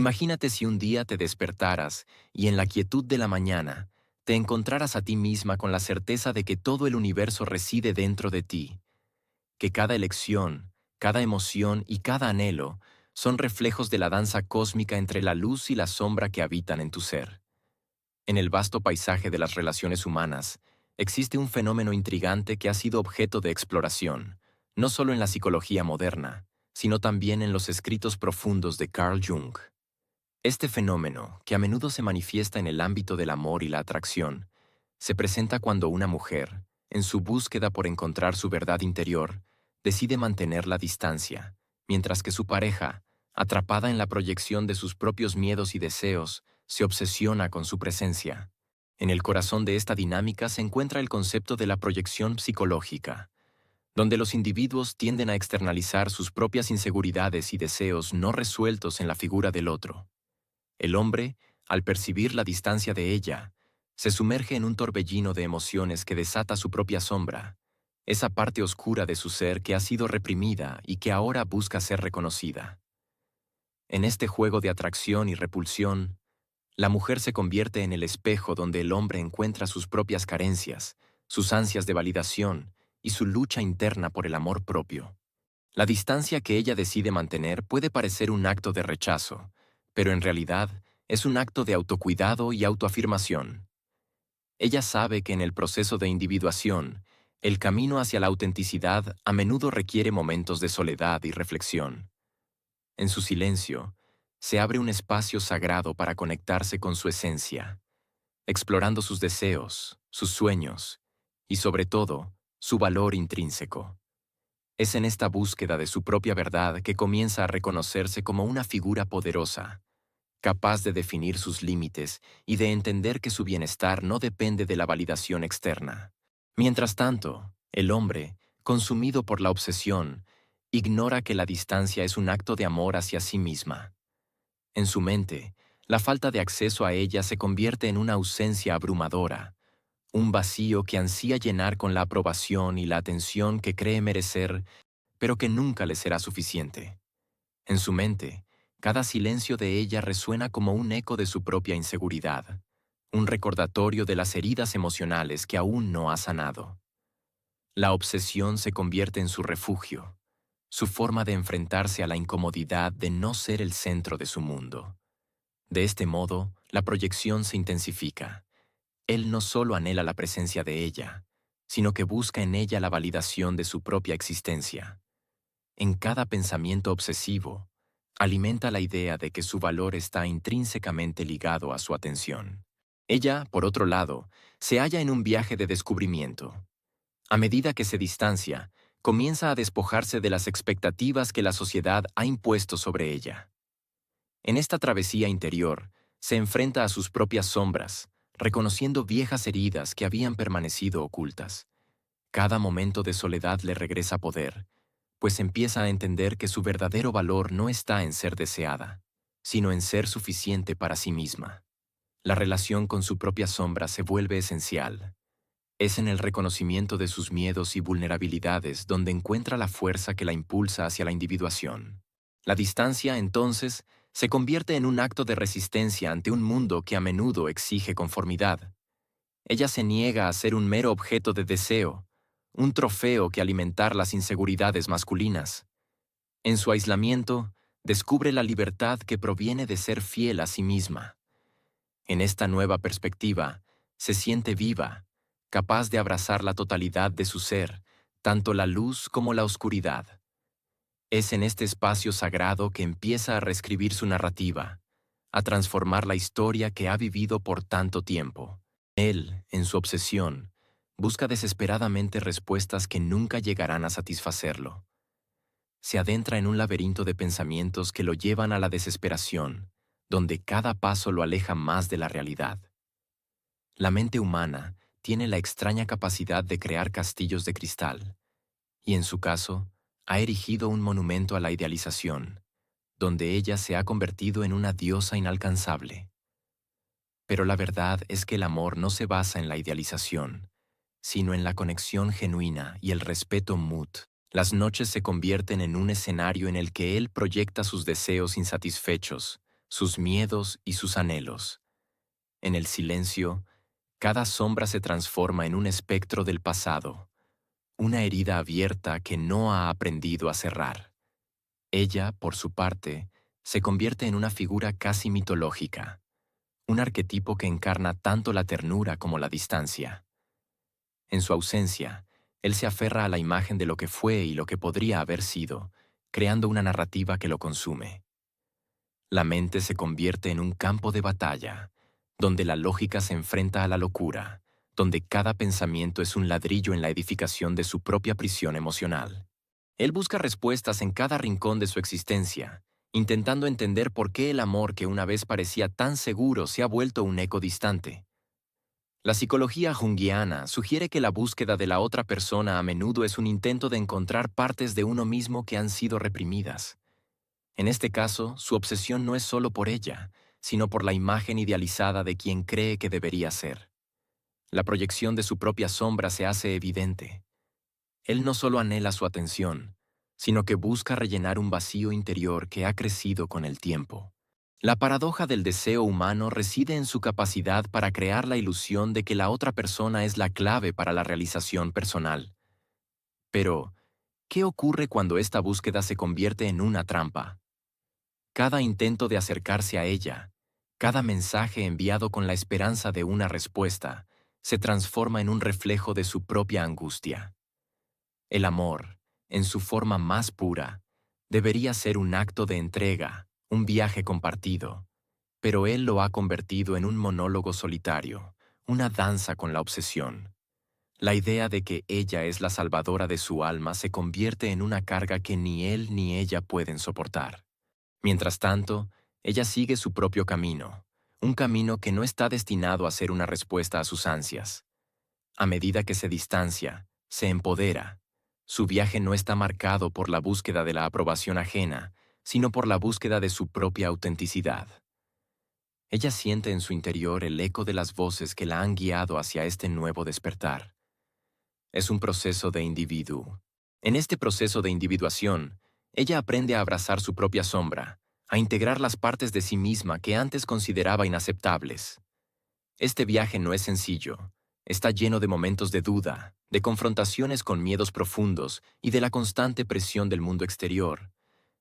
Imagínate si un día te despertaras y en la quietud de la mañana te encontraras a ti misma con la certeza de que todo el universo reside dentro de ti, que cada elección, cada emoción y cada anhelo son reflejos de la danza cósmica entre la luz y la sombra que habitan en tu ser. En el vasto paisaje de las relaciones humanas, existe un fenómeno intrigante que ha sido objeto de exploración, no solo en la psicología moderna, sino también en los escritos profundos de Carl Jung. Este fenómeno, que a menudo se manifiesta en el ámbito del amor y la atracción, se presenta cuando una mujer, en su búsqueda por encontrar su verdad interior, decide mantener la distancia, mientras que su pareja, atrapada en la proyección de sus propios miedos y deseos, se obsesiona con su presencia. En el corazón de esta dinámica se encuentra el concepto de la proyección psicológica, donde los individuos tienden a externalizar sus propias inseguridades y deseos no resueltos en la figura del otro. El hombre, al percibir la distancia de ella, se sumerge en un torbellino de emociones que desata su propia sombra, esa parte oscura de su ser que ha sido reprimida y que ahora busca ser reconocida. En este juego de atracción y repulsión, la mujer se convierte en el espejo donde el hombre encuentra sus propias carencias, sus ansias de validación y su lucha interna por el amor propio. La distancia que ella decide mantener puede parecer un acto de rechazo, pero en realidad es un acto de autocuidado y autoafirmación. Ella sabe que en el proceso de individuación, el camino hacia la autenticidad a menudo requiere momentos de soledad y reflexión. En su silencio, se abre un espacio sagrado para conectarse con su esencia, explorando sus deseos, sus sueños y, sobre todo, su valor intrínseco. Es en esta búsqueda de su propia verdad que comienza a reconocerse como una figura poderosa, capaz de definir sus límites y de entender que su bienestar no depende de la validación externa. Mientras tanto, el hombre, consumido por la obsesión, ignora que la distancia es un acto de amor hacia sí misma. En su mente, la falta de acceso a ella se convierte en una ausencia abrumadora, un vacío que ansía llenar con la aprobación y la atención que cree merecer, pero que nunca le será suficiente. En su mente, cada silencio de ella resuena como un eco de su propia inseguridad, un recordatorio de las heridas emocionales que aún no ha sanado. La obsesión se convierte en su refugio, su forma de enfrentarse a la incomodidad de no ser el centro de su mundo. De este modo, la proyección se intensifica. Él no solo anhela la presencia de ella, sino que busca en ella la validación de su propia existencia. En cada pensamiento obsesivo, alimenta la idea de que su valor está intrínsecamente ligado a su atención. Ella, por otro lado, se halla en un viaje de descubrimiento. A medida que se distancia, comienza a despojarse de las expectativas que la sociedad ha impuesto sobre ella. En esta travesía interior, se enfrenta a sus propias sombras, reconociendo viejas heridas que habían permanecido ocultas. Cada momento de soledad le regresa poder, pues empieza a entender que su verdadero valor no está en ser deseada, sino en ser suficiente para sí misma. La relación con su propia sombra se vuelve esencial. Es en el reconocimiento de sus miedos y vulnerabilidades donde encuentra la fuerza que la impulsa hacia la individuación. La distancia, entonces, se convierte en un acto de resistencia ante un mundo que a menudo exige conformidad. Ella se niega a ser un mero objeto de deseo, un trofeo que alimentar las inseguridades masculinas. En su aislamiento, descubre la libertad que proviene de ser fiel a sí misma. En esta nueva perspectiva, se siente viva, capaz de abrazar la totalidad de su ser, tanto la luz como la oscuridad. Es en este espacio sagrado que empieza a reescribir su narrativa, a transformar la historia que ha vivido por tanto tiempo. Él, en su obsesión, busca desesperadamente respuestas que nunca llegarán a satisfacerlo. Se adentra en un laberinto de pensamientos que lo llevan a la desesperación, donde cada paso lo aleja más de la realidad. La mente humana tiene la extraña capacidad de crear castillos de cristal, y en su caso, ha erigido un monumento a la idealización, donde ella se ha convertido en una diosa inalcanzable. Pero la verdad es que el amor no se basa en la idealización, sino en la conexión genuina y el respeto mutuo. Las noches se convierten en un escenario en el que él proyecta sus deseos insatisfechos, sus miedos y sus anhelos. En el silencio, cada sombra se transforma en un espectro del pasado, una herida abierta que no ha aprendido a cerrar. Ella, por su parte, se convierte en una figura casi mitológica, un arquetipo que encarna tanto la ternura como la distancia. En su ausencia, él se aferra a la imagen de lo que fue y lo que podría haber sido, creando una narrativa que lo consume. La mente se convierte en un campo de batalla, donde la lógica se enfrenta a la locura, donde cada pensamiento es un ladrillo en la edificación de su propia prisión emocional. Él busca respuestas en cada rincón de su existencia, intentando entender por qué el amor que una vez parecía tan seguro se ha vuelto un eco distante. La psicología junguiana sugiere que la búsqueda de la otra persona a menudo es un intento de encontrar partes de uno mismo que han sido reprimidas. En este caso, su obsesión no es solo por ella, sino por la imagen idealizada de quien cree que debería ser. La proyección de su propia sombra se hace evidente. Él no solo anhela su atención, sino que busca rellenar un vacío interior que ha crecido con el tiempo. La paradoja del deseo humano reside en su capacidad para crear la ilusión de que la otra persona es la clave para la realización personal. Pero, ¿qué ocurre cuando esta búsqueda se convierte en una trampa? Cada intento de acercarse a ella, cada mensaje enviado con la esperanza de una respuesta, se transforma en un reflejo de su propia angustia. El amor, en su forma más pura, debería ser un acto de entrega, un viaje compartido, pero él lo ha convertido en un monólogo solitario, una danza con la obsesión. La idea de que ella es la salvadora de su alma se convierte en una carga que ni él ni ella pueden soportar. Mientras tanto, ella sigue su propio camino, un camino que no está destinado a ser una respuesta a sus ansias. A medida que se distancia, se empodera. Su viaje no está marcado por la búsqueda de la aprobación ajena, sino por la búsqueda de su propia autenticidad. Ella siente en su interior el eco de las voces que la han guiado hacia este nuevo despertar. Es un proceso de individuo. En este proceso de individuación, ella aprende a abrazar su propia sombra, a integrar las partes de sí misma que antes consideraba inaceptables. Este viaje no es sencillo. Está lleno de momentos de duda, de confrontaciones con miedos profundos y de la constante presión del mundo exterior.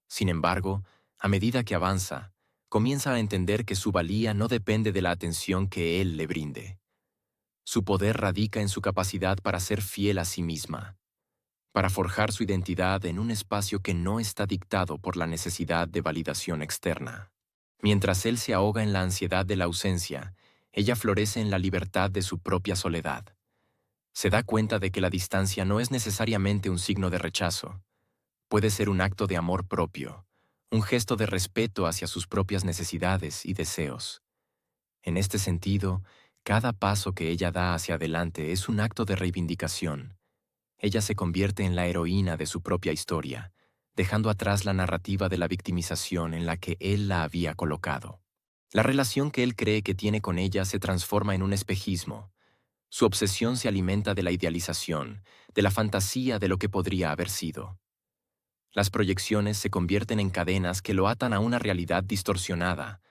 Sin embargo, a medida que avanza, comienza a entender que su valía no depende de la atención que él le brinde. Su poder radica en su capacidad para ser fiel a sí misma, para forjar su identidad en un espacio que no está dictado por la necesidad de validación externa. Mientras él se ahoga en la ansiedad de la ausencia, ella florece en la libertad de su propia soledad. Se da cuenta de que la distancia no es necesariamente un signo de rechazo. Puede ser un acto de amor propio, un gesto de respeto hacia sus propias necesidades y deseos. En este sentido, cada paso que ella da hacia adelante es un acto de reivindicación. Ella se convierte en la heroína de su propia historia, dejando atrás la narrativa de la victimización en la que él la había colocado. La relación que él cree que tiene con ella se transforma en un espejismo. Su obsesión se alimenta de la idealización, de la fantasía de lo que podría haber sido. Las proyecciones se convierten en cadenas que lo atan a una realidad distorsionada,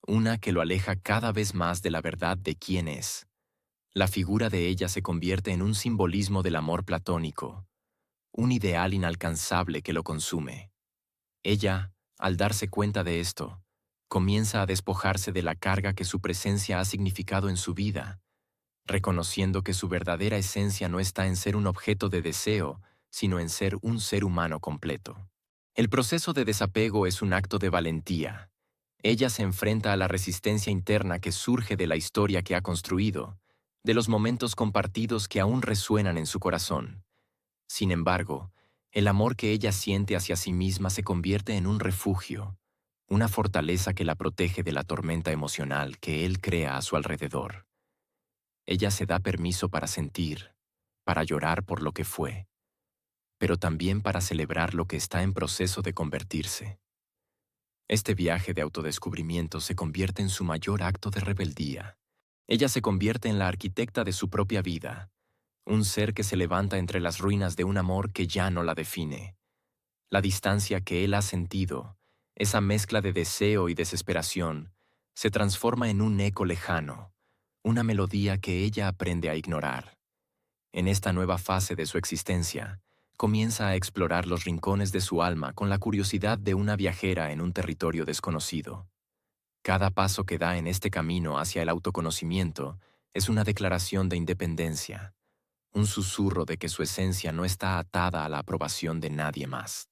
una que lo aleja cada vez más de la verdad de quién es. La figura de ella se convierte en un simbolismo del amor platónico, un ideal inalcanzable que lo consume. Ella, al darse cuenta de esto, comienza a despojarse de la carga que su presencia ha significado en su vida, reconociendo que su verdadera esencia no está en ser un objeto de deseo, sino en ser un ser humano completo. El proceso de desapego es un acto de valentía. Ella se enfrenta a la resistencia interna que surge de la historia que ha construido, de los momentos compartidos que aún resuenan en su corazón. Sin embargo, el amor que ella siente hacia sí misma se convierte en un refugio, una fortaleza que la protege de la tormenta emocional que él crea a su alrededor. Ella se da permiso para sentir, para llorar por lo que fue, pero también para celebrar lo que está en proceso de convertirse. Este viaje de autodescubrimiento se convierte en su mayor acto de rebeldía. Ella se convierte en la arquitecta de su propia vida, un ser que se levanta entre las ruinas de un amor que ya no la define. La distancia que él ha sentido, esa mezcla de deseo y desesperación, se transforma en un eco lejano, una melodía que ella aprende a ignorar. En esta nueva fase de su existencia, comienza a explorar los rincones de su alma con la curiosidad de una viajera en un territorio desconocido. Cada paso que da en este camino hacia el autoconocimiento es una declaración de independencia, un susurro de que su esencia no está atada a la aprobación de nadie más.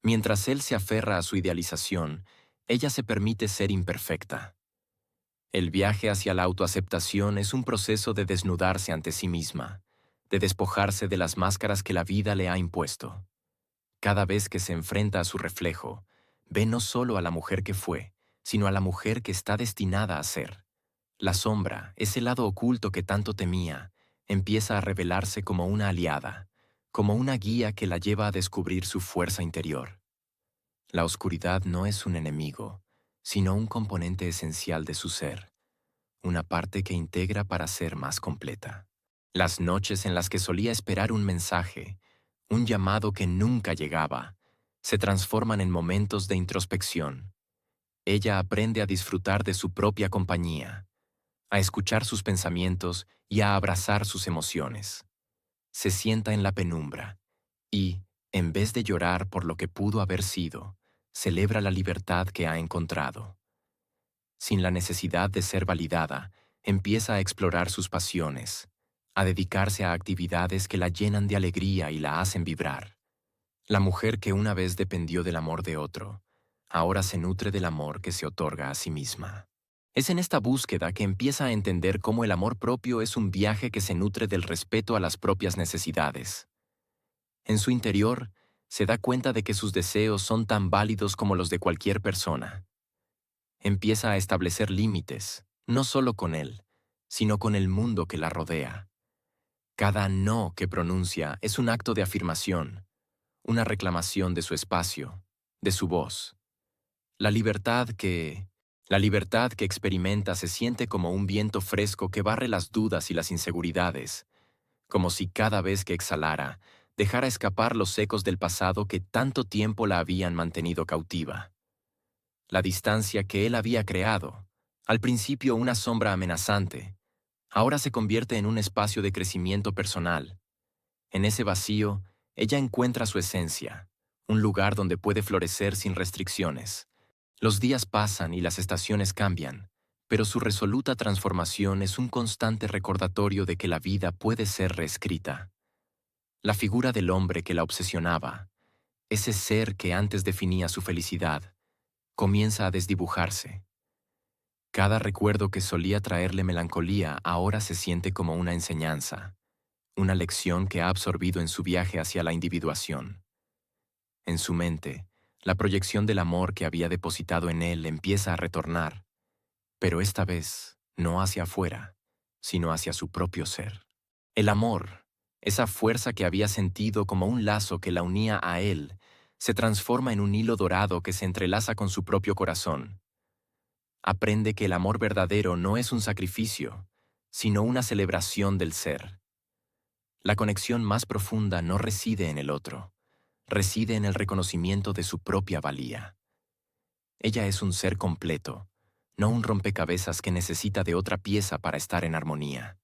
Mientras él se aferra a su idealización, ella se permite ser imperfecta. El viaje hacia la autoaceptación es un proceso de desnudarse ante sí misma, de despojarse de las máscaras que la vida le ha impuesto. Cada vez que se enfrenta a su reflejo, ve no solo a la mujer que fue, sino a la mujer que está destinada a ser. La sombra, ese lado oculto que tanto temía, empieza a revelarse como una aliada, como una guía que la lleva a descubrir su fuerza interior. La oscuridad no es un enemigo, sino un componente esencial de su ser, una parte que integra para ser más completa. Las noches en las que solía esperar un mensaje, un llamado que nunca llegaba, se transforman en momentos de introspección. Ella aprende a disfrutar de su propia compañía, a escuchar sus pensamientos y a abrazar sus emociones. Se sienta en la penumbra y, en vez de llorar por lo que pudo haber sido, celebra la libertad que ha encontrado. Sin la necesidad de ser validada, empieza a explorar sus pasiones, a dedicarse a actividades que la llenan de alegría y la hacen vibrar. La mujer que una vez dependió del amor de otro, ahora se nutre del amor que se otorga a sí misma. Es en esta búsqueda que empieza a entender cómo el amor propio es un viaje que se nutre del respeto a las propias necesidades. En su interior, se da cuenta de que sus deseos son tan válidos como los de cualquier persona. Empieza a establecer límites, no solo con él, sino con el mundo que la rodea. Cada no que pronuncia es un acto de afirmación, una reclamación de su espacio, de su voz. La libertad que... La libertad que experimenta se siente como un viento fresco que barre las dudas y las inseguridades, como si cada vez que exhalara, dejara escapar los ecos del pasado que tanto tiempo la habían mantenido cautiva. La distancia que él había creado, al principio una sombra amenazante, ahora se convierte en un espacio de crecimiento personal. En ese vacío, ella encuentra su esencia, un lugar donde puede florecer sin restricciones. Los días pasan y las estaciones cambian, pero su resoluta transformación es un constante recordatorio de que la vida puede ser reescrita. La figura del hombre que la obsesionaba, ese ser que antes definía su felicidad, comienza a desdibujarse. Cada recuerdo que solía traerle melancolía ahora se siente como una enseñanza, una lección que ha absorbido en su viaje hacia la individuación. En su mente, la proyección del amor que había depositado en él empieza a retornar, pero esta vez no hacia afuera, sino hacia su propio ser. El amor, esa fuerza que había sentido como un lazo que la unía a él, se transforma en un hilo dorado que se entrelaza con su propio corazón. Aprende que el amor verdadero no es un sacrificio, sino una celebración del ser. La conexión más profunda no reside en el otro, reside en el reconocimiento de su propia valía. Ella es un ser completo, no un rompecabezas que necesita de otra pieza para estar en armonía.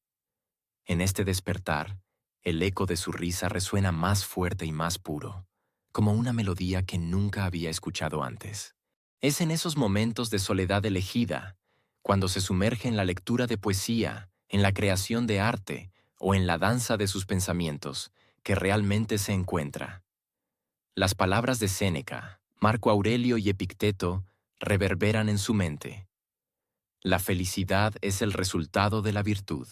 En este despertar, el eco de su risa resuena más fuerte y más puro, como una melodía que nunca había escuchado antes. Es en esos momentos de soledad elegida, cuando se sumerge en la lectura de poesía, en la creación de arte o en la danza de sus pensamientos, que realmente se encuentra. Las palabras de Séneca, Marco Aurelio y Epicteto reverberan en su mente. La felicidad es el resultado de la virtud.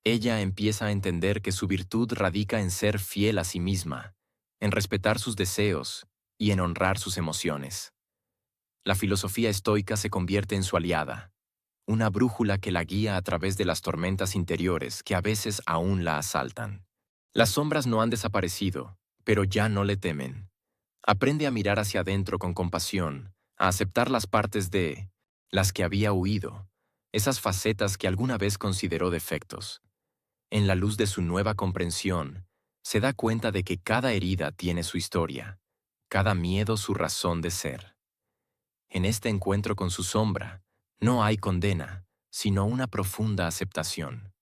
Ella empieza a entender que su virtud radica en ser fiel a sí misma, en respetar sus deseos y en honrar sus emociones. La filosofía estoica se convierte en su aliada, una brújula que la guía a través de las tormentas interiores que a veces aún la asaltan. Las sombras no han desaparecido, pero ya no le temen. Aprende a mirar hacia adentro con compasión, a aceptar las partes de las que había huido, esas facetas que alguna vez consideró defectos. En la luz de su nueva comprensión, se da cuenta de que cada herida tiene su historia, cada miedo su razón de ser. En este encuentro con su sombra, no hay condena, sino una profunda aceptación.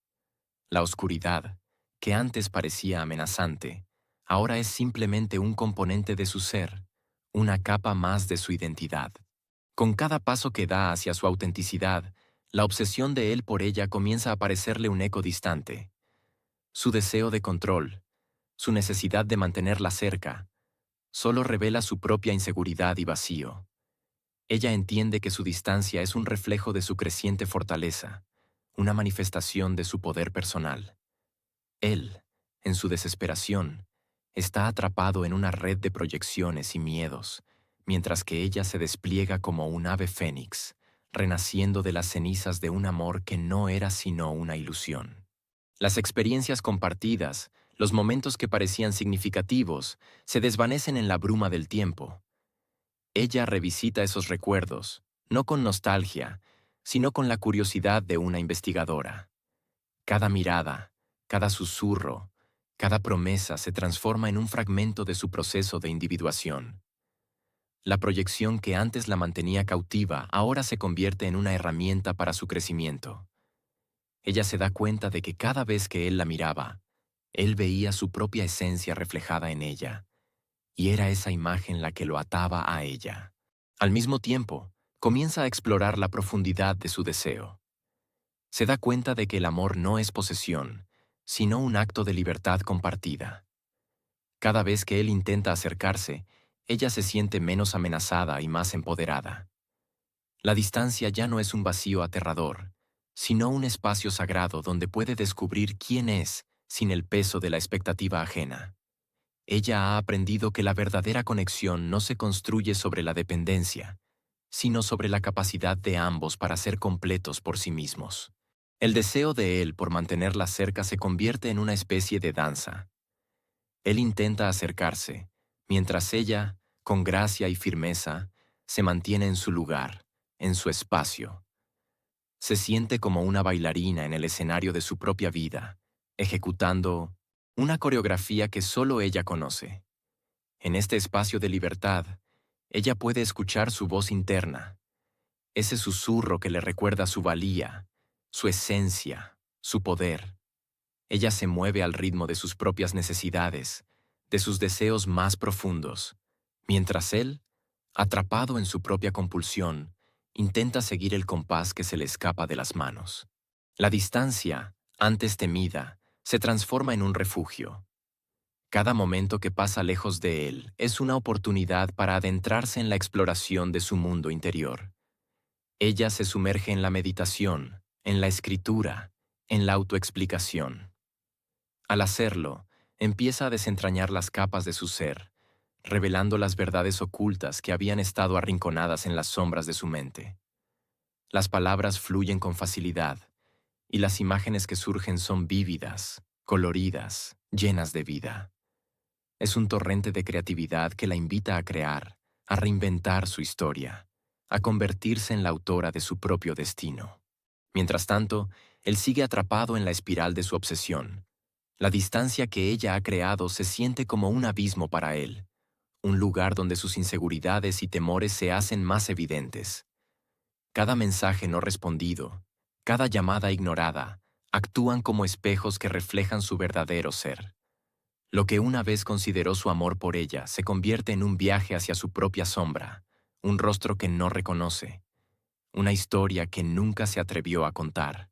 La oscuridad, que antes parecía amenazante, ahora es simplemente un componente de su ser, una capa más de su identidad. Con cada paso que da hacia su autenticidad, la obsesión de él por ella comienza a parecerle un eco distante. Su deseo de control, su necesidad de mantenerla cerca, solo revela su propia inseguridad y vacío. Ella entiende que su distancia es un reflejo de su creciente fortaleza, una manifestación de su poder personal. Él, en su desesperación, está atrapado en una red de proyecciones y miedos, mientras que ella se despliega como un ave fénix, renaciendo de las cenizas de un amor que no era sino una ilusión. Las experiencias compartidas, los momentos que parecían significativos, se desvanecen en la bruma del tiempo. Ella revisita esos recuerdos, no con nostalgia, sino con la curiosidad de una investigadora. Cada mirada, cada susurro, cada promesa se transforma en un fragmento de su proceso de individuación. La proyección que antes la mantenía cautiva ahora se convierte en una herramienta para su crecimiento. Ella se da cuenta de que cada vez que él la miraba, él veía su propia esencia reflejada en ella, y era esa imagen la que lo ataba a ella. Al mismo tiempo, comienza a explorar la profundidad de su deseo. Se da cuenta de que el amor no es posesión, sino un acto de libertad compartida. Cada vez que él intenta acercarse, ella se siente menos amenazada y más empoderada. La distancia ya no es un vacío aterrador, sino un espacio sagrado donde puede descubrir quién es sin el peso de la expectativa ajena. Ella ha aprendido que la verdadera conexión no se construye sobre la dependencia, sino sobre la capacidad de ambos para ser completos por sí mismos. El deseo de él por mantenerla cerca se convierte en una especie de danza. Él intenta acercarse, mientras ella, con gracia y firmeza, se mantiene en su lugar, en su espacio. Se siente como una bailarina en el escenario de su propia vida, ejecutando una coreografía que solo ella conoce. En este espacio de libertad, ella puede escuchar su voz interna, ese susurro que le recuerda su valía, su esencia, su poder. Ella se mueve al ritmo de sus propias necesidades, de sus deseos más profundos, mientras él, atrapado en su propia compulsión, intenta seguir el compás que se le escapa de las manos. La distancia, antes temida, se transforma en un refugio. Cada momento que pasa lejos de él es una oportunidad para adentrarse en la exploración de su mundo interior. Ella se sumerge en la meditación, en la escritura, en la autoexplicación. Al hacerlo, empieza a desentrañar las capas de su ser, revelando las verdades ocultas que habían estado arrinconadas en las sombras de su mente. Las palabras fluyen con facilidad, y las imágenes que surgen son vívidas, coloridas, llenas de vida. Es un torrente de creatividad que la invita a crear, a reinventar su historia, a convertirse en la autora de su propio destino. Mientras tanto, él sigue atrapado en la espiral de su obsesión. La distancia que ella ha creado se siente como un abismo para él, un lugar donde sus inseguridades y temores se hacen más evidentes. Cada mensaje no respondido, cada llamada ignorada, actúan como espejos que reflejan su verdadero ser. Lo que una vez consideró su amor por ella se convierte en un viaje hacia su propia sombra, un rostro que no reconoce, una historia que nunca se atrevió a contar.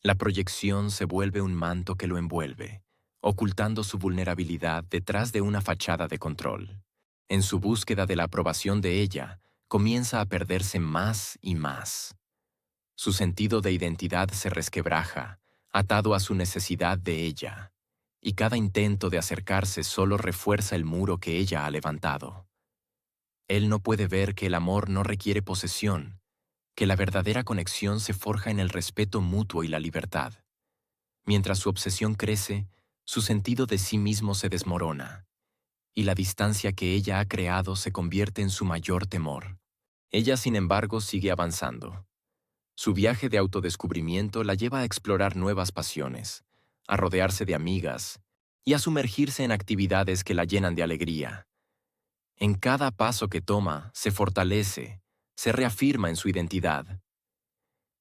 La proyección se vuelve un manto que lo envuelve, ocultando su vulnerabilidad detrás de una fachada de control. En su búsqueda de la aprobación de ella, comienza a perderse más y más. Su sentido de identidad se resquebraja, atado a su necesidad de ella, y cada intento de acercarse solo refuerza el muro que ella ha levantado. Él no puede ver que el amor no requiere posesión, que la verdadera conexión se forja en el respeto mutuo y la libertad. Mientras su obsesión crece, su sentido de sí mismo se desmorona, y la distancia que ella ha creado se convierte en su mayor temor. Ella, sin embargo, sigue avanzando. Su viaje de autodescubrimiento la lleva a explorar nuevas pasiones, a rodearse de amigas y a sumergirse en actividades que la llenan de alegría. En cada paso que toma, se fortalece, se reafirma en su identidad.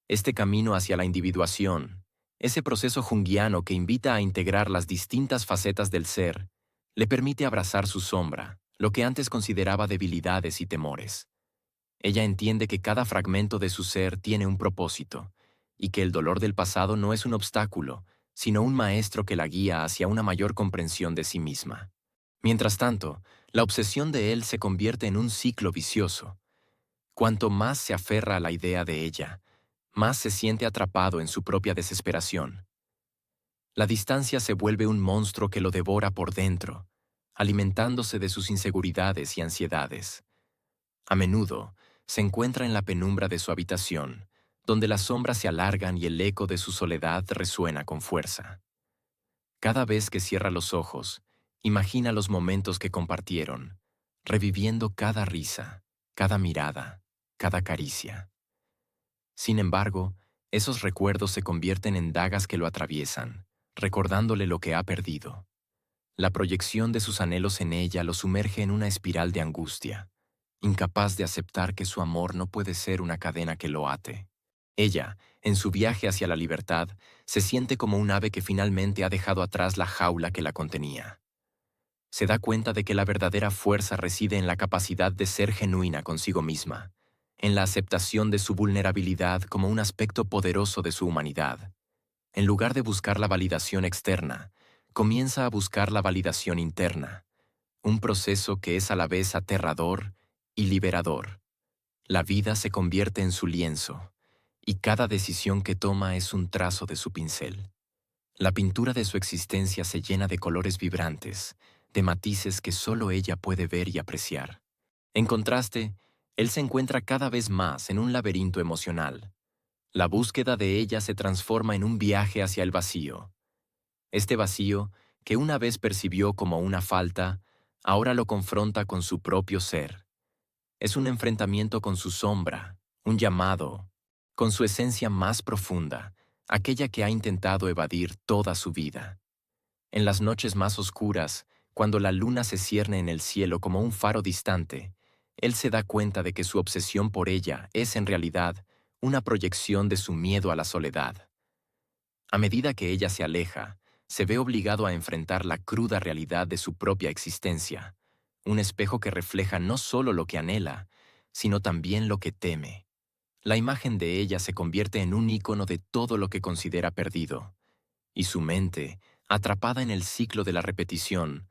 Este camino hacia la individuación, ese proceso junguiano que invita a integrar las distintas facetas del ser, le permite abrazar su sombra, lo que antes consideraba debilidades y temores. Ella entiende que cada fragmento de su ser tiene un propósito, y que el dolor del pasado no es un obstáculo, sino un maestro que la guía hacia una mayor comprensión de sí misma. Mientras tanto, la obsesión de él se convierte en un ciclo vicioso. Cuanto más se aferra a la idea de ella, más se siente atrapado en su propia desesperación. La distancia se vuelve un monstruo que lo devora por dentro, alimentándose de sus inseguridades y ansiedades. A menudo, se encuentra en la penumbra de su habitación, donde las sombras se alargan y el eco de su soledad resuena con fuerza. Cada vez que cierra los ojos, imagina los momentos que compartieron, reviviendo cada risa, cada mirada, cada caricia. Sin embargo, esos recuerdos se convierten en dagas que lo atraviesan, recordándole lo que ha perdido. La proyección de sus anhelos en ella lo sumerge en una espiral de angustia, incapaz de aceptar que su amor no puede ser una cadena que lo ate. Ella, en su viaje hacia la libertad, se siente como un ave que finalmente ha dejado atrás la jaula que la contenía. Se da cuenta de que la verdadera fuerza reside en la capacidad de ser genuina consigo misma, en la aceptación de su vulnerabilidad como un aspecto poderoso de su humanidad. En lugar de buscar la validación externa, comienza a buscar la validación interna, un proceso que es a la vez aterrador y liberador. La vida se convierte en su lienzo, y cada decisión que toma es un trazo de su pincel. La pintura de su existencia se llena de colores vibrantes, de matices que solo ella puede ver y apreciar. En contraste, él se encuentra cada vez más en un laberinto emocional. La búsqueda de ella se transforma en un viaje hacia el vacío. Este vacío, que una vez percibió como una falta, ahora lo confronta con su propio ser. Es un enfrentamiento con su sombra, un llamado, con su esencia más profunda, aquella que ha intentado evadir toda su vida. En las noches más oscuras, cuando la luna se cierne en el cielo como un faro distante, él se da cuenta de que su obsesión por ella es en realidad una proyección de su miedo a la soledad. A medida que ella se aleja, se ve obligado a enfrentar la cruda realidad de su propia existencia, un espejo que refleja no solo lo que anhela, sino también lo que teme. La imagen de ella se convierte en un ícono de todo lo que considera perdido, y su mente, atrapada en el ciclo de la repetición,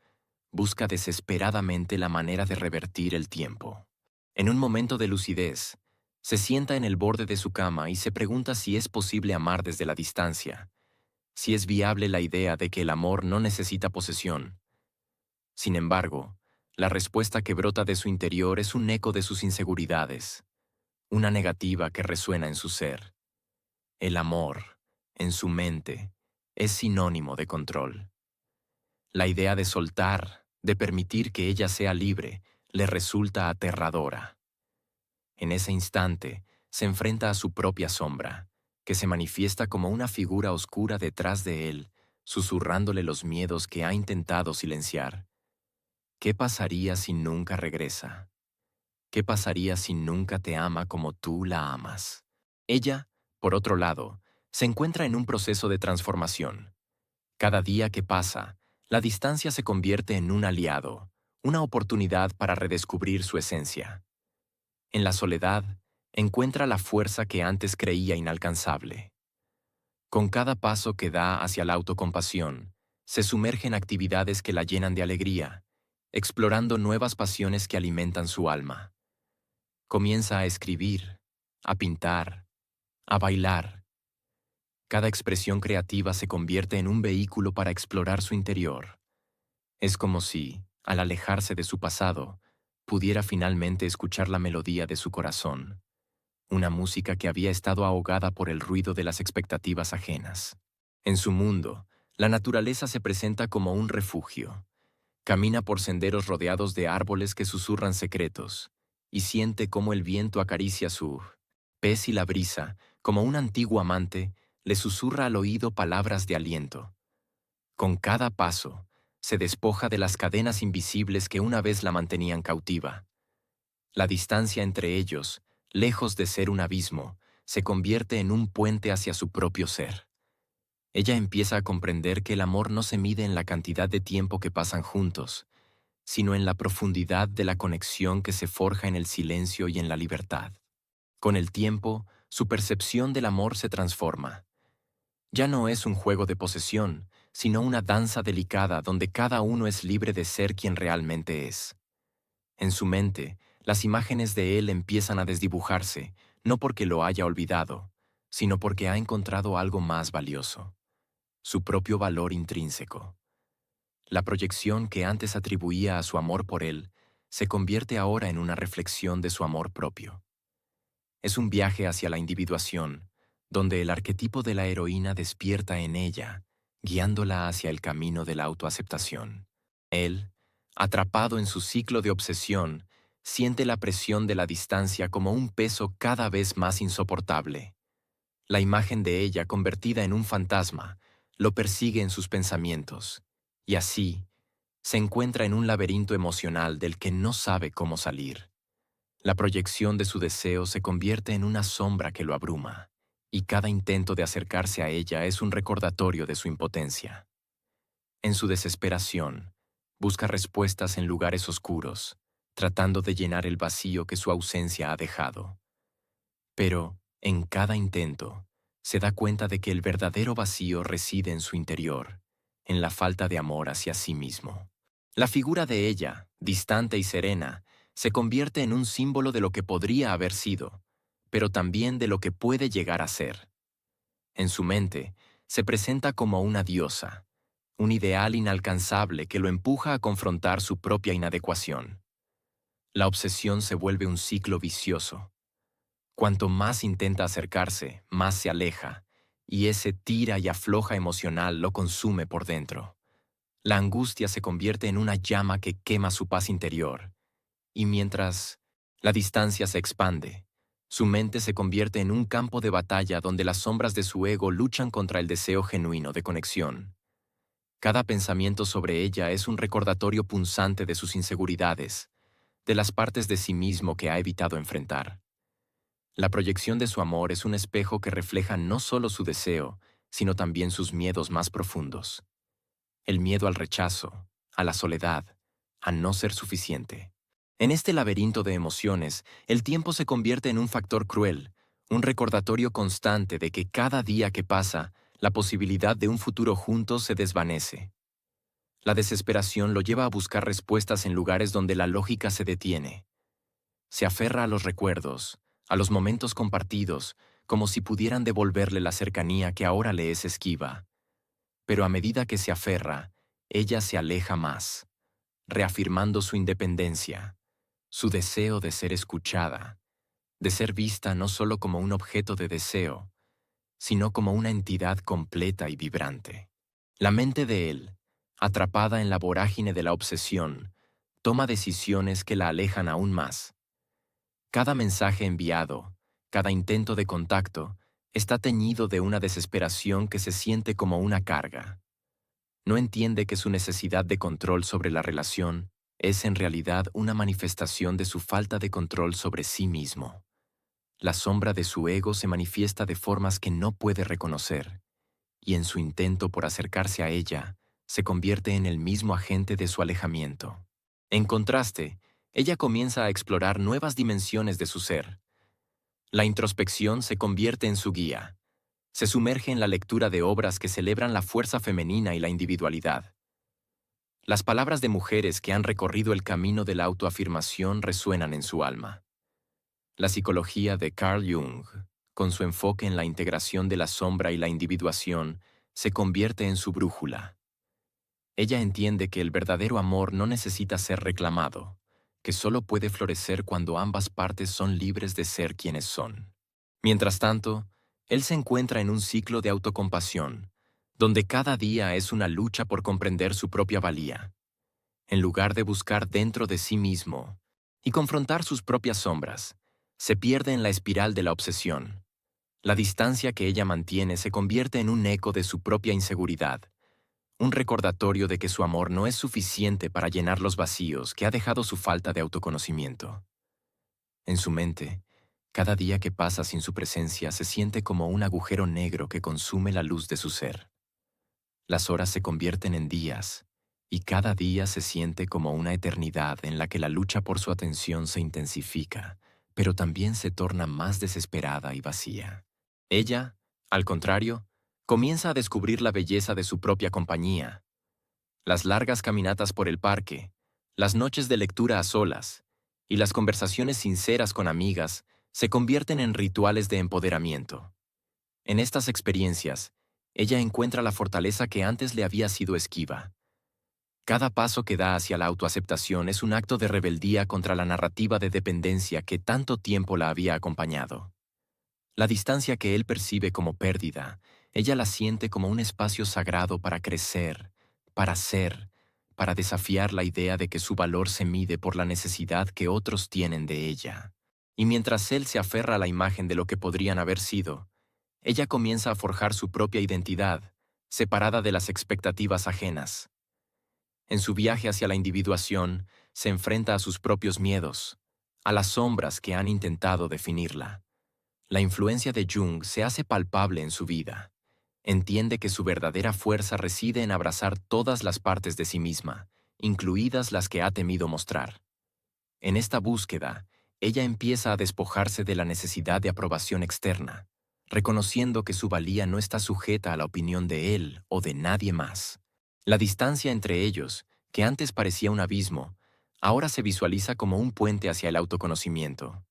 busca desesperadamente la manera de revertir el tiempo. En un momento de lucidez, se sienta en el borde de su cama y se pregunta si es posible amar desde la distancia, si es viable la idea de que el amor no necesita posesión. Sin embargo, la respuesta que brota de su interior es un eco de sus inseguridades, una negativa que resuena en su ser. El amor, en su mente, es sinónimo de control. La idea de soltar, de permitir que ella sea libre, le resulta aterradora. En ese instante, se enfrenta a su propia sombra, que se manifiesta como una figura oscura detrás de él, susurrándole los miedos que ha intentado silenciar. ¿Qué pasaría si nunca regresa? ¿Qué pasaría si nunca te ama como tú la amas? Ella, por otro lado, se encuentra en un proceso de transformación. Cada día que pasa, la distancia se convierte en un aliado, una oportunidad para redescubrir su esencia. En la soledad, encuentra la fuerza que antes creía inalcanzable. Con cada paso que da hacia la autocompasión, se sumerge en actividades que la llenan de alegría, explorando nuevas pasiones que alimentan su alma. Comienza a escribir, a pintar, a bailar. Cada expresión creativa se convierte en un vehículo para explorar su interior. Es como si, al alejarse de su pasado, pudiera finalmente escuchar la melodía de su corazón, una música que había estado ahogada por el ruido de las expectativas ajenas. En su mundo, la naturaleza se presenta como un refugio. Camina por senderos rodeados de árboles que susurran secretos, y siente cómo el viento acaricia su pez y la brisa, como un antiguo amante, le susurra al oído palabras de aliento. Con cada paso, se despoja de las cadenas invisibles que una vez la mantenían cautiva. La distancia entre ellos, Lejos de ser un abismo, se convierte en un puente hacia su propio ser. Ella empieza a comprender que el amor no se mide en la cantidad de tiempo que pasan juntos, sino en la profundidad de la conexión que se forja en el silencio y en la libertad. Con el tiempo, su percepción del amor se transforma. Ya no es un juego de posesión, sino una danza delicada donde cada uno es libre de ser quien realmente es. En su mente, las imágenes de él empiezan a desdibujarse, no porque lo haya olvidado, sino porque ha encontrado algo más valioso, su propio valor intrínseco. La proyección que antes atribuía a su amor por él se convierte ahora en una reflexión de su amor propio. Es un viaje hacia la individuación, donde el arquetipo de la heroína despierta en ella, guiándola hacia el camino de la autoaceptación. Él, atrapado en su ciclo de obsesión, siente la presión de la distancia como un peso cada vez más insoportable. La imagen de ella, convertida en un fantasma, lo persigue en sus pensamientos, y así se encuentra en un laberinto emocional del que no sabe cómo salir. La proyección de su deseo se convierte en una sombra que lo abruma, y cada intento de acercarse a ella es un recordatorio de su impotencia. En su desesperación, busca respuestas en lugares oscuros, tratando de llenar el vacío que su ausencia ha dejado. Pero, en cada intento, se da cuenta de que el verdadero vacío reside en su interior, en la falta de amor hacia sí mismo. La figura de ella, distante y serena, se convierte en un símbolo de lo que podría haber sido, pero también de lo que puede llegar a ser. En su mente, se presenta como una diosa, un ideal inalcanzable que lo empuja a confrontar su propia inadecuación. La obsesión se vuelve un ciclo vicioso. Cuanto más intenta acercarse, más se aleja, y ese tira y afloja emocional lo consume por dentro. La angustia se convierte en una llama que quema su paz interior, y mientras la distancia se expande, su mente se convierte en un campo de batalla donde las sombras de su ego luchan contra el deseo genuino de conexión. Cada pensamiento sobre ella es un recordatorio punzante de sus inseguridades, de las partes de sí mismo que ha evitado enfrentar. La proyección de su amor es un espejo que refleja no solo su deseo, sino también sus miedos más profundos. El miedo al rechazo, a la soledad, a no ser suficiente. En este laberinto de emociones, el tiempo se convierte en un factor cruel, un recordatorio constante de que cada día que pasa, la posibilidad de un futuro juntos se desvanece. La desesperación lo lleva a buscar respuestas en lugares donde la lógica se detiene. Se aferra a los recuerdos, a los momentos compartidos, como si pudieran devolverle la cercanía que ahora le es esquiva. Pero a medida que se aferra, ella se aleja más, reafirmando su independencia, su deseo de ser escuchada, de ser vista no solo como un objeto de deseo, sino como una entidad completa y vibrante. La mente de él, atrapada en la vorágine de la obsesión, toma decisiones que la alejan aún más. Cada mensaje enviado, cada intento de contacto, está teñido de una desesperación que se siente como una carga. No entiende que su necesidad de control sobre la relación es en realidad una manifestación de su falta de control sobre sí mismo. La sombra de su ego se manifiesta de formas que no puede reconocer, y en su intento por acercarse a ella, se convierte en el mismo agente de su alejamiento. En contraste, ella comienza a explorar nuevas dimensiones de su ser. La introspección se convierte en su guía. Se sumerge en la lectura de obras que celebran la fuerza femenina y la individualidad. Las palabras de mujeres que han recorrido el camino de la autoafirmación resuenan en su alma. La psicología de Carl Jung, con su enfoque en la integración de la sombra y la individuación, se convierte en su brújula. Ella entiende que el verdadero amor no necesita ser reclamado, que solo puede florecer cuando ambas partes son libres de ser quienes son. Mientras tanto, él se encuentra en un ciclo de autocompasión, donde cada día es una lucha por comprender su propia valía. En lugar de buscar dentro de sí mismo y confrontar sus propias sombras, se pierde en la espiral de la obsesión. La distancia que ella mantiene se convierte en un eco de su propia inseguridad, un recordatorio de que su amor no es suficiente para llenar los vacíos que ha dejado su falta de autoconocimiento. En su mente, Cada día que pasa sin su presencia se siente como un agujero negro que consume la luz de su ser. Las horas se convierten en días, y cada día se siente como una eternidad en la que la lucha por su atención se intensifica, pero también se torna más desesperada y vacía. Ella, al contrario, comienza a descubrir la belleza de su propia compañía. Las largas caminatas por el parque, las noches de lectura a solas y las conversaciones sinceras con amigas se convierten en rituales de empoderamiento. En estas experiencias, ella encuentra la fortaleza que antes le había sido esquiva. Cada paso que da hacia la autoaceptación es un acto de rebeldía contra la narrativa de dependencia que tanto tiempo la había acompañado. La distancia que él percibe como pérdida, ella la siente como un espacio sagrado para crecer, para ser, para desafiar la idea de que su valor se mide por la necesidad que otros tienen de ella. Y mientras él se aferra a la imagen de lo que podrían haber sido, ella comienza a forjar su propia identidad, separada de las expectativas ajenas. En su viaje hacia la individuación, se enfrenta a sus propios miedos, a las sombras que han intentado definirla. La influencia de Jung se hace palpable en su vida. Entiende que su verdadera fuerza reside en abrazar todas las partes de sí misma, incluidas las que ha temido mostrar. En esta búsqueda, ella empieza a despojarse de la necesidad de aprobación externa, reconociendo que su valía no está sujeta a la opinión de él o de nadie más. La distancia entre ellos, que antes parecía un abismo, ahora se visualiza como un puente hacia el autoconocimiento.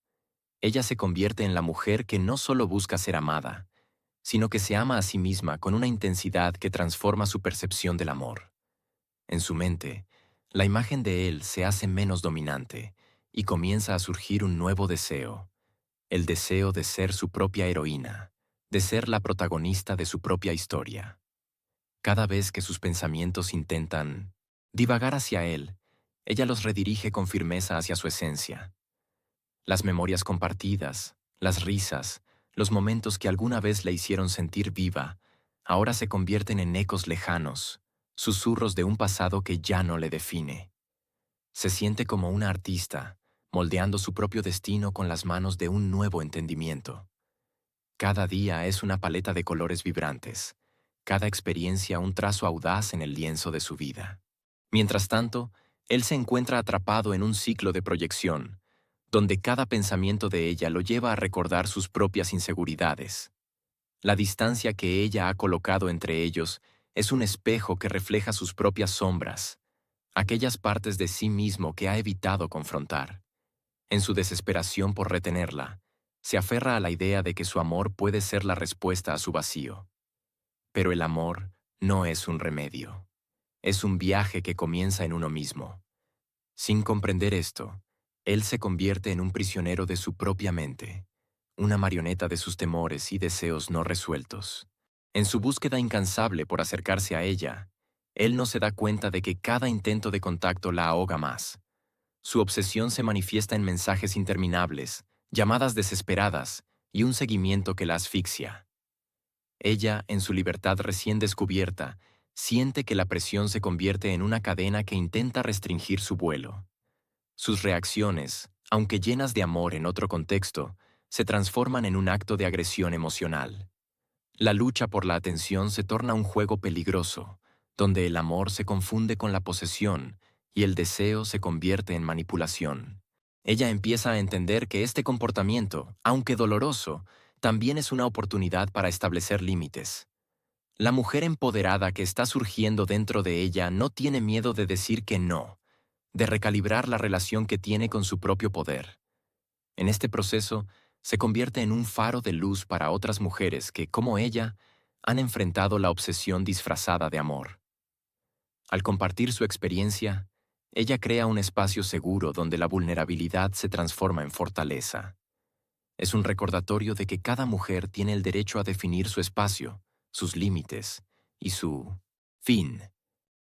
Ella se convierte en la mujer que no solo busca ser amada, sino que se ama a sí misma con una intensidad que transforma su percepción del amor. En su mente, la imagen de él se hace menos dominante y comienza a surgir un nuevo deseo, el deseo de ser su propia heroína, de ser la protagonista de su propia historia. Cada vez que sus pensamientos intentan divagar hacia él, ella los redirige con firmeza hacia su esencia. Las memorias compartidas, las risas, los momentos que alguna vez le hicieron sentir viva, ahora se convierten en ecos lejanos, susurros de un pasado que ya no le define. Se siente como una artista, moldeando su propio destino con las manos de un nuevo entendimiento. Cada día es una paleta de colores vibrantes, cada experiencia un trazo audaz en el lienzo de su vida. Mientras tanto, él se encuentra atrapado en un ciclo de proyección, donde cada pensamiento de ella lo lleva a recordar sus propias inseguridades. La distancia que ella ha colocado entre ellos es un espejo que refleja sus propias sombras, aquellas partes de sí mismo que ha evitado confrontar. En su desesperación por retenerla, se aferra a la idea de que su amor puede ser la respuesta a su vacío. Pero el amor no es un remedio. Es un viaje que comienza en uno mismo. Sin comprender esto, él se convierte en un prisionero de su propia mente, una marioneta de sus temores y deseos no resueltos. En su búsqueda incansable por acercarse a ella, él no se da cuenta de que cada intento de contacto la ahoga más. Su obsesión se manifiesta en mensajes interminables, llamadas desesperadas y un seguimiento que la asfixia. Ella, en su libertad recién descubierta, siente que la presión se convierte en una cadena que intenta restringir su vuelo. Sus reacciones, aunque llenas de amor en otro contexto, se transforman en un acto de agresión emocional. La lucha por la atención se torna un juego peligroso, donde el amor se confunde con la posesión y el deseo se convierte en manipulación. Ella empieza a entender que este comportamiento, aunque doloroso, también es una oportunidad para establecer límites. La mujer empoderada que está surgiendo dentro de ella no tiene miedo de decir que no, de recalibrar la relación que tiene con su propio poder. En este proceso, se convierte en un faro de luz para otras mujeres que, como ella, han enfrentado la obsesión disfrazada de amor. Al compartir su experiencia, ella crea un espacio seguro donde la vulnerabilidad se transforma en fortaleza. Es un recordatorio de que cada mujer tiene el derecho a definir su espacio, sus límites y su fin.